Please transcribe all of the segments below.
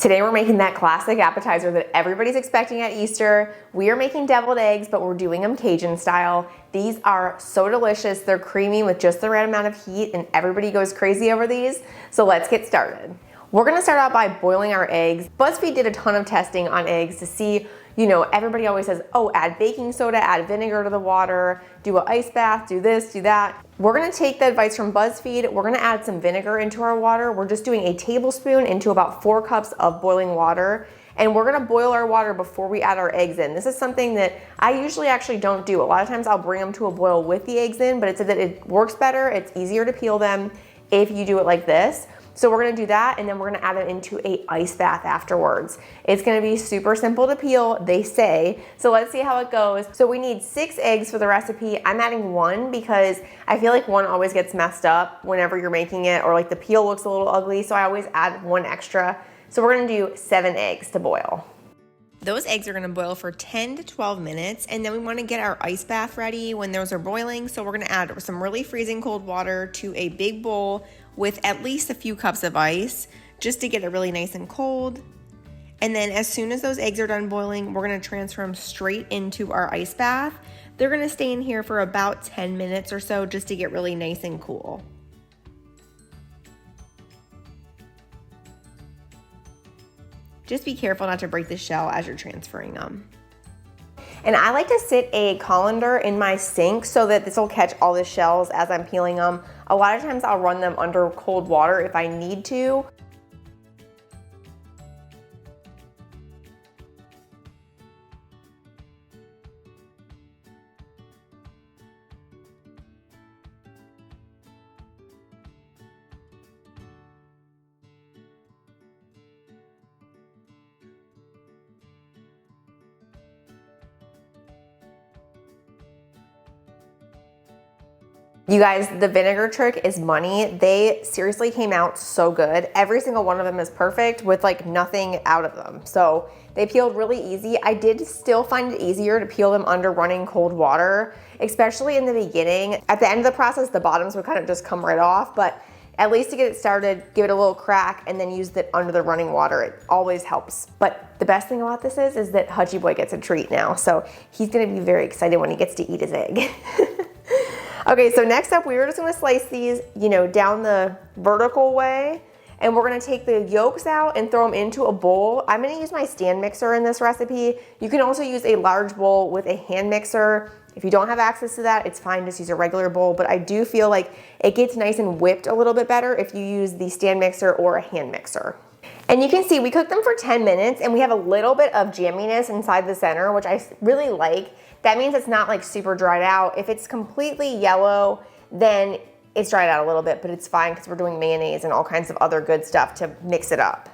Today we're making that classic appetizer that everybody's expecting at Easter. We are making deviled eggs, but we're doing them Cajun style. These are so delicious. They're creamy with just the right amount of heat and everybody goes crazy over these. So let's get started. We're gonna start out by boiling our eggs. Buzzfeed did a ton of testing on eggs to see, everybody always says, oh, add baking soda, add vinegar to the water, do an ice bath, do this, do that. We're gonna take the advice from Buzzfeed. We're gonna add some vinegar into our water. We're just doing a tablespoon into about 4 cups of boiling water. And we're gonna boil our water before we add our eggs in. This is something that I usually actually don't do. A lot of times I'll bring them to a boil with the eggs in, but it said that it works better, it's easier to peel them if you do it like this. So we're gonna do that, and then we're gonna add it into an ice bath afterwards. It's gonna be super simple to peel, they say. So let's see how it goes. So we need 6 eggs for the recipe. I'm adding 1 because I feel like 1 always gets messed up whenever you're making it, or like the peel looks a little ugly, so I always add 1 extra. So we're gonna do 7 eggs to boil. Those eggs are gonna boil for 10 to 12 minutes, and then we wanna get our ice bath ready when those are boiling. So we're gonna add some really freezing cold water to a big bowl with at least a few cups of ice, just to get it really nice and cold. And then as soon as those eggs are done boiling, we're gonna transfer them straight into our ice bath. They're gonna stay in here for about 10 minutes or so, just to get really nice and cool. Just be careful not to break the shell as you're transferring them. And I like to sit a colander in my sink so that this will catch all the shells as I'm peeling them. A lot of times I'll run them under cold water if I need to. You guys, the vinegar trick is money. They seriously came out so good. Every single one of them is perfect with like nothing out of them. So they peeled really easy. I did still find it easier to peel them under running cold water, especially in the beginning. At the end of the process, the bottoms would kind of just come right off, but at least to get it started, give it a little crack and then use it under the running water. It always helps. But the best thing about this is that Hutchie Boy gets a treat now. So he's gonna be very excited when he gets to eat his egg. Okay, so next up, we were just gonna slice these, down the vertical way, and we're gonna take the yolks out and throw them into a bowl. I'm gonna use my stand mixer in this recipe. You can also use a large bowl with a hand mixer. If you don't have access to that, it's fine, just use a regular bowl, but I do feel like it gets nice and whipped a little bit better if you use the stand mixer or a hand mixer. And you can see we cooked them for 10 minutes and we have a little bit of jamminess inside the center, which I really like. That means it's not like super dried out. If it's completely yellow, then it's dried out a little bit, but it's fine because we're doing mayonnaise and all kinds of other good stuff to mix it up.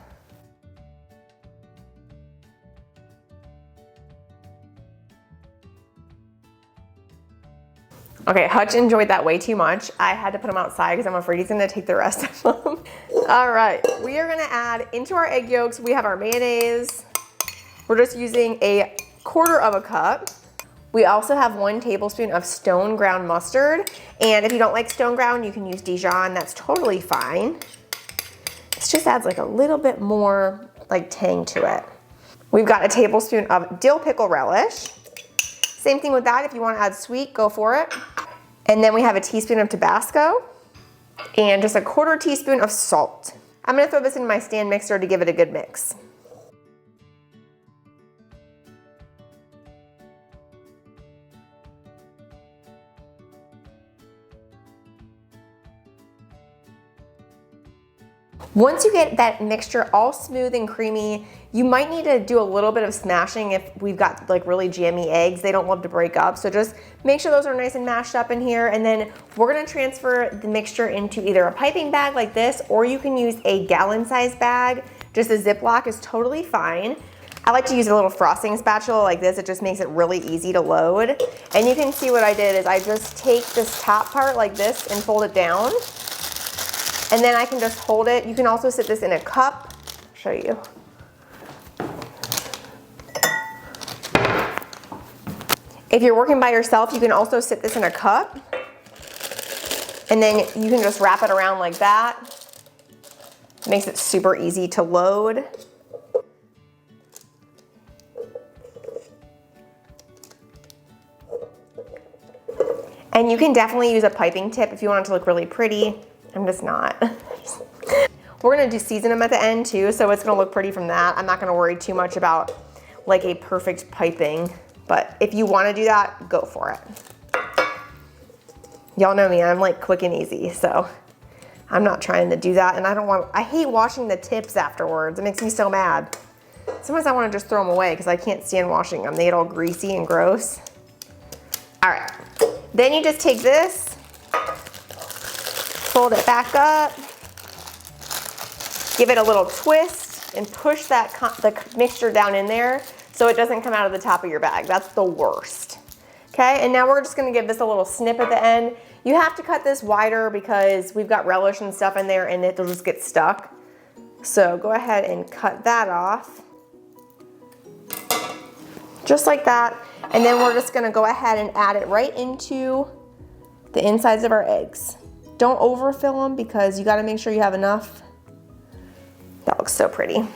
Okay, Hutch enjoyed that way too much. I had to put him outside because I'm afraid he's gonna take the rest of them. All right, we are gonna add into our egg yolks, we have our mayonnaise. We're just using a 1/4 cup. We also have 1 tablespoon of stone ground mustard. And if you don't like stone ground, you can use Dijon, that's totally fine. This just adds like a little bit more like tang to it. We've got a tablespoon of dill pickle relish. Same thing with that, if you wanna add sweet, go for it. And then we have a teaspoon of Tabasco and just a 1/4 teaspoon of salt. I'm gonna throw this in my stand mixer to give it a good mix. Once you get that mixture all smooth and creamy, you might need to do a little bit of smashing if we've got like really jammy eggs. They don't love to break up, so just make sure those are nice and mashed up in here, and then we're gonna transfer the mixture into either a piping bag like this, or you can use a gallon-sized bag. Just a Ziploc is totally fine. I like to use a little frosting spatula like this. It just makes it really easy to load. And you can see what I did is I just take this top part like this and fold it down. And then I can just hold it. You can also sit this in a cup. I'll show you. If you're working by yourself, you can also sit this in a cup. And then you can just wrap it around like that. Makes it super easy to load. And you can definitely use a piping tip if you want it to look really pretty. I'm just not. We're gonna season them at the end too, so it's gonna look pretty from that. I'm not gonna worry too much about like a perfect piping, but if you wanna do that, go for it. Y'all know me, I'm like quick and easy, so I'm not trying to do that. And I hate washing the tips afterwards. It makes me so mad. Sometimes I wanna just throw them away because I can't stand washing them. They get all greasy and gross. All right, then you just take this, fold it back up, give it a little twist, and push the mixture down in there so it doesn't come out of the top of your bag. That's the worst. Okay, and now we're just gonna give this a little snip at the end. You have to cut this wider because we've got relish and stuff in there and it'll just get stuck. So go ahead and cut that off. Just like that. And then we're just gonna go ahead and add it right into the insides of our eggs. Don't overfill them because you gotta make sure you have enough. That looks so pretty.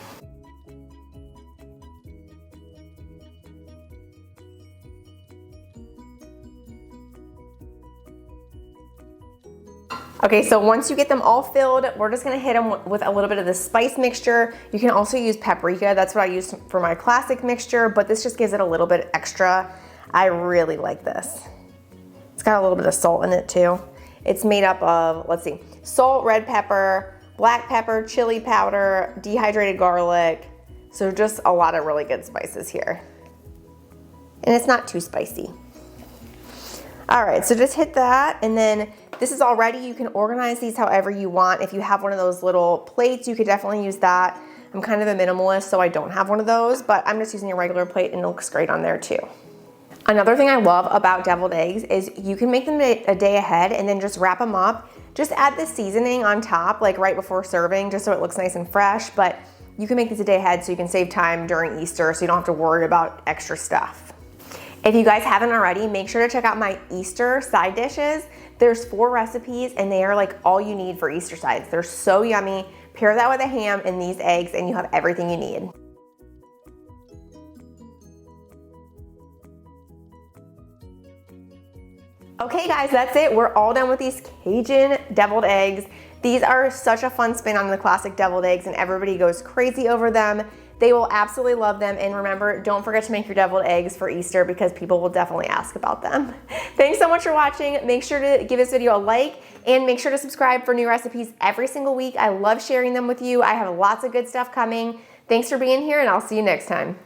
Okay, so once you get them all filled, we're just gonna hit them with a little bit of the spice mixture. You can also use paprika. That's what I use for my classic mixture, but this just gives it a little bit extra. I really like this. It's got a little bit of salt in it too. It's made up of, let's see, salt, red pepper, black pepper, chili powder, dehydrated garlic. So just a lot of really good spices here. And it's not too spicy. All right, so just hit that, and then this is all ready. You can organize these however you want. If you have one of those little plates, you could definitely use that. I'm kind of a minimalist, so I don't have one of those, but I'm just using a regular plate and it looks great on there too. Another thing I love about deviled eggs is you can make them a day ahead and then just wrap them up. Just add the seasoning on top, like right before serving, just so it looks nice and fresh, but you can make this a day ahead so you can save time during Easter so you don't have to worry about extra stuff. If you guys haven't already, make sure to check out my Easter side dishes. There's 4 recipes and they are like all you need for Easter sides. They're so yummy. Pair that with a ham and these eggs and you have everything you need. Okay guys, that's it. We're all done with these Cajun deviled eggs. These are such a fun spin on the classic deviled eggs and everybody goes crazy over them. They will absolutely love them. And remember, don't forget to make your deviled eggs for Easter because people will definitely ask about them. Thanks so much for watching. Make sure to give this video a like and make sure to subscribe for new recipes every single week. I love sharing them with you. I have lots of good stuff coming. Thanks for being here and I'll see you next time.